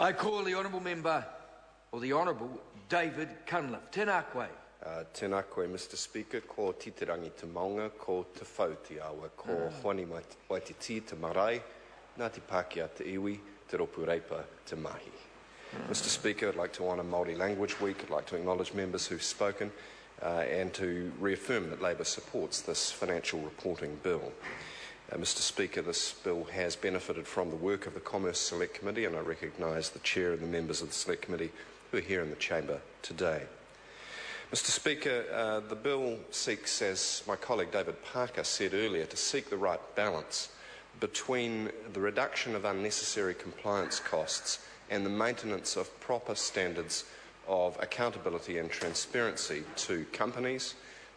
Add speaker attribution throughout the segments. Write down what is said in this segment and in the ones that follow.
Speaker 1: I call the Honourable Member, or the Honourable David Cunliffe. Tēnā koe.
Speaker 2: Tēnā koe, Mr Speaker. Ko titerangi te maunga, ko te whauti awa, ko honi waititi te marae, Ngāti Pākehā te iwi, te ropu reipa te mahi. Mr Speaker, I'd like to honour Māori Language Week. I'd like to acknowledge members who've spoken and to reaffirm that Labour supports this financial reporting bill. Mr Speaker, this bill has benefited from the work of the Commerce Select Committee, and I recognise the Chair and the members of the Select Committee who are here in the Chamber today. Mr Speaker, the bill seeks, as my colleague David Parker said earlier, to seek the right balance between the reduction of unnecessary compliance costs and the maintenance of proper standards of accountability and transparency to companies,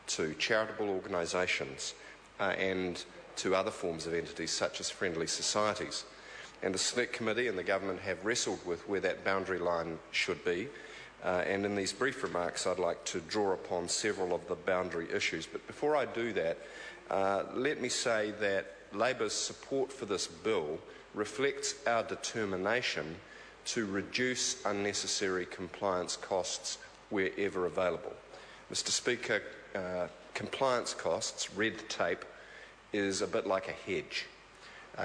Speaker 2: to charitable organisations and to other forms of entities such as friendly societies. And the Select Committee and the Government have wrestled with where that boundary line should be. And in these brief remarks, I'd like to draw upon several of the boundary issues. But before I do that, let me say that Labour's support for this bill reflects our determination to reduce unnecessary compliance costs wherever available. Mr Speaker, compliance costs, red tape, is a bit like a hedge.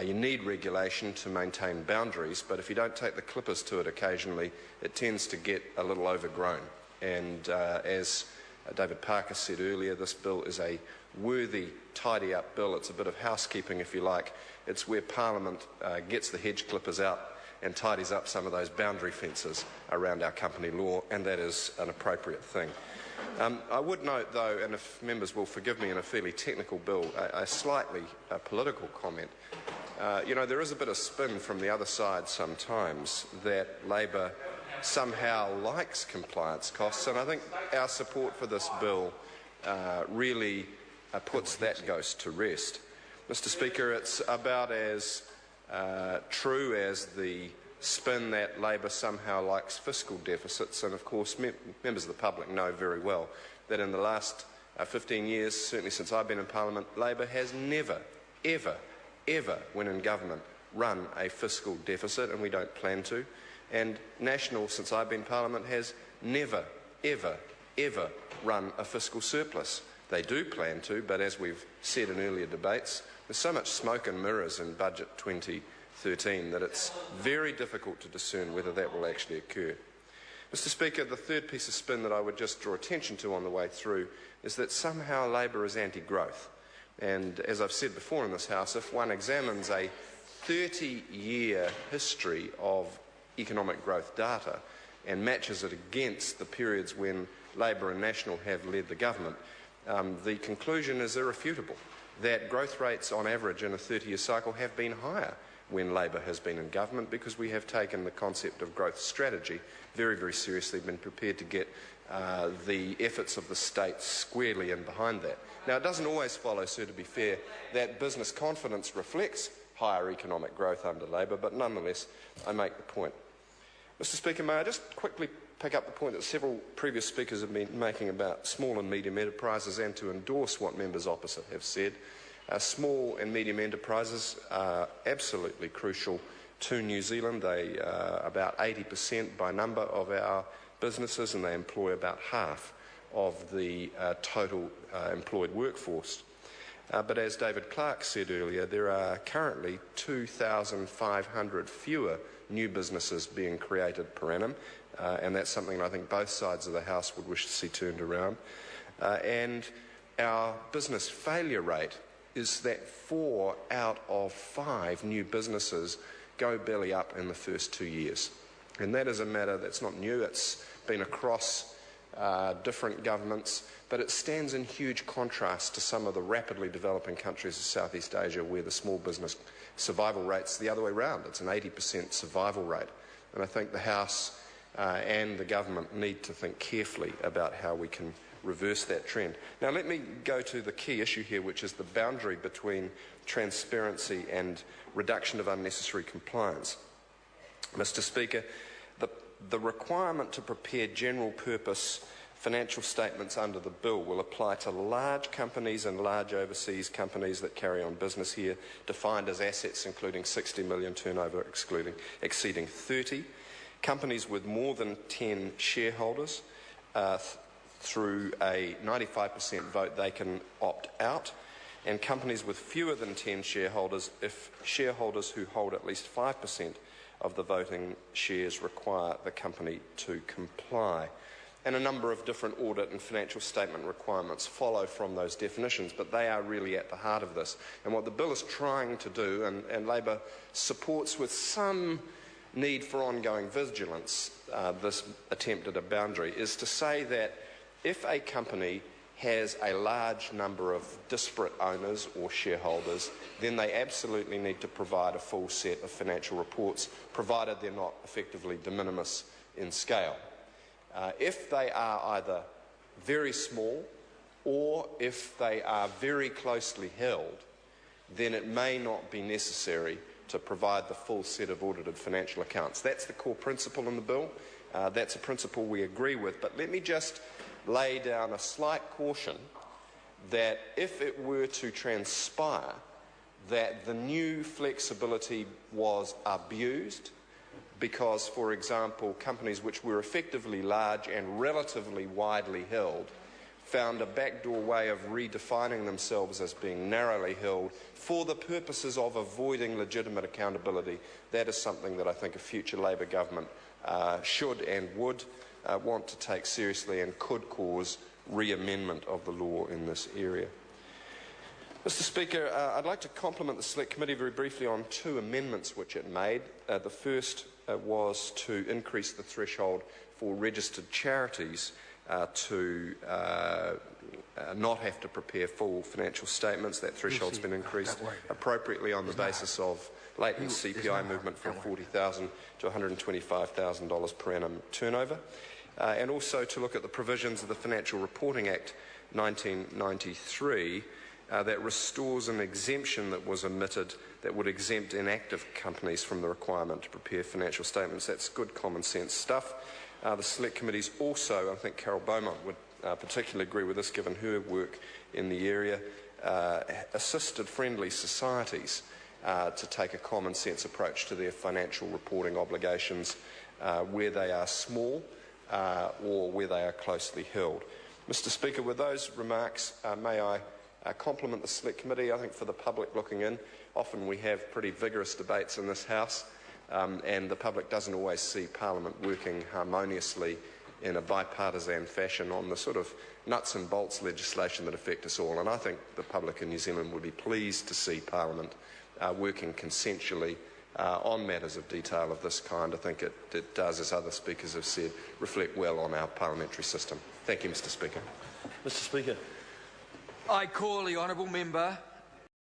Speaker 2: You need regulation to maintain boundaries, but if you don't take the clippers to it occasionally, it tends to get a little overgrown. And as David Parker said earlier, this bill is a worthy, tidy-up bill. It's a bit of housekeeping, if you like. It's where Parliament gets the hedge clippers out and tidies up some of those boundary fences around our company law, and that is an appropriate thing. I would note, though, and if members will forgive me in a fairly technical bill, a slightly political comment. You know, there is a bit of spin from the other side sometimes that Labour somehow likes compliance costs, and I think our support for this bill really puts that ghost to rest. Mr Speaker, it's about as true as the spin that Labour somehow likes fiscal deficits, and of course members of the public know very well that in the last 15 years, certainly since I've been in Parliament, Labour has never, ever, when in government, run a fiscal deficit, and we don't plan to. And National, since I've been in Parliament, has never, ever run a fiscal surplus. They do plan to, but as we've said in earlier debates, there's so much smoke and mirrors in Budget 2013 that it's very difficult to discern whether that will actually occur. Mr Speaker, the third piece of spin that I would just draw attention to on the way through is that somehow Labour is anti-growth. And as I've said before in this House, if one examines a 30-year history of economic growth data and matches it against the periods when Labour and National have led the government, the conclusion is irrefutable, that growth rates on average in a 30-year cycle have been higher when Labour has been in government, because we have taken the concept of growth strategy very, very seriously, been prepared to get the efforts of the state squarely in behind that. Now, it doesn't always follow, sir, to be fair, that business confidence reflects higher economic growth under Labour, but nonetheless, I make the point. Mr Speaker, may I just quickly pick up the point that several previous speakers have been making about small and medium enterprises, and to endorse what members opposite have said. Small and medium enterprises are absolutely crucial to New Zealand. They are about 80% by number of our businesses, and they employ about half of the total employed workforce. But as David Clark said earlier, there are currently 2,500 fewer new businesses being created per annum, and that's something I think both sides of the House would wish to see turned around. And our business failure rate is that 4 out of 5 new businesses go belly up in the first 2 years. And that is a matter that's not new. It's been across different governments, but it stands in huge contrast to some of the rapidly developing countries of Southeast Asia, where the small business survival rate's the other way around. It's an 80% survival rate. And I think the House and the government need to think carefully about how we can reverse that trend. Now, let me go to the key issue here, which is the boundary between transparency and reduction of unnecessary compliance. Mr Speaker, the requirement to prepare general purpose financial statements under the bill will apply to large companies and large overseas companies that carry on business here, defined as assets including 60 million turnover exceeding 30. Companies with more than 10 shareholders, through a 95% vote, they can opt out. And companies with fewer than 10 shareholders, if shareholders who hold at least 5% of the voting shares require the company to comply. And a number of different audit and financial statement requirements follow from those definitions, but they are really at the heart of this. And what the bill is trying to do, and Labor supports with some need for ongoing vigilance, this attempt at a boundary, is to say that if a company has a large number of disparate owners or shareholders, then they absolutely need to provide a full set of financial reports, provided they're not effectively de minimis in scale. If they are either very small or if they are very closely held, then it may not be necessary to provide the full set of audited financial accounts. That's the core principle in the bill. That's a principle we agree with. But let me just lay down a slight caution that if it were to transpire that the new flexibility was abused because, for example, companies which were effectively large and relatively widely held found a backdoor way of redefining themselves as being narrowly held for the purposes of avoiding legitimate accountability, that is something that I think a future Labor government should and would want to take seriously and could cause re-amendment of the law in this area. Mr. Speaker, I'd like to compliment the Select Committee very briefly on two amendments which it made. The first was to increase the threshold for registered charities to not have to prepare full financial statements. That threshold's been increased appropriately on the basis of latent CPI movement from $40,000 to $125,000 per annum turnover, and also to look at the provisions of the Financial Reporting Act 1993 that restores an exemption that was omitted that would exempt inactive companies from the requirement to prepare financial statements. That's good common sense stuff. The Select Committee's also, I think Carol Beaumont would particularly agree with this given her work in the area, assisted friendly societies to take a common sense approach to their financial reporting obligations where they are small or where they are closely held. Mr. Speaker, with those remarks, may I compliment the Select Committee. I think for the public looking in, often we have pretty vigorous debates in this House, and the public doesn't always see Parliament working harmoniously in a bipartisan fashion on the sort of nuts and bolts legislation that affect us all. And I think the public in New Zealand would be pleased to see Parliament working consensually on matters of detail of this kind. I think it does, as other speakers have said, reflect well on our parliamentary system. Thank you, Mr. Speaker.
Speaker 3: Mr. Speaker.
Speaker 1: I call the honourable member